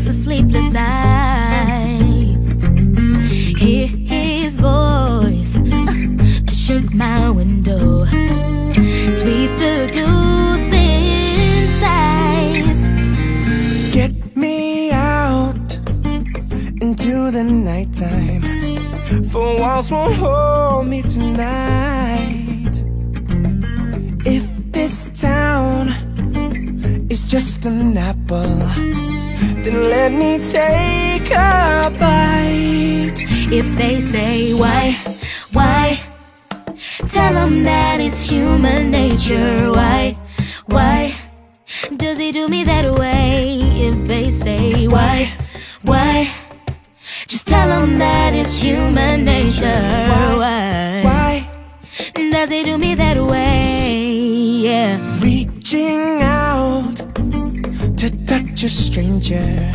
makes a sleepless eye. Hear his voice, shake my window. Sweet seducing sighs. Get me out into the nighttime, for walls won't hold me tonight. If this town is just an apple, then let me take a bite. If they say why, tell them that it's human nature. Why does he do me that way? If they say why, just tell them that it's human nature. Why does he do me that way? Yeah. Reaching out to touch a stranger,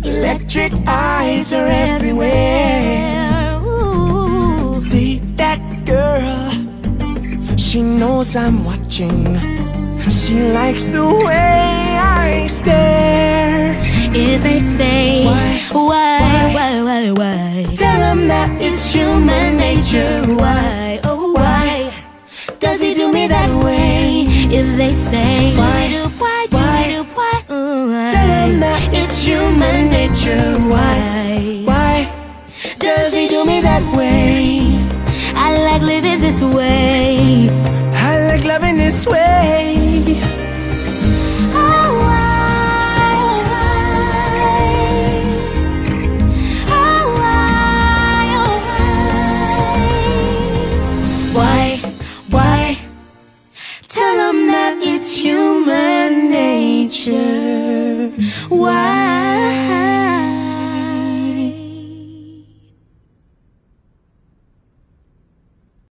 electric eyes are everywhere. Ooh. See that girl, she knows I'm watching. She likes the way I stare. If they say why, tell them that it's human nature. Why, oh why does he do me that way? If they say why, tell them that it's human nature.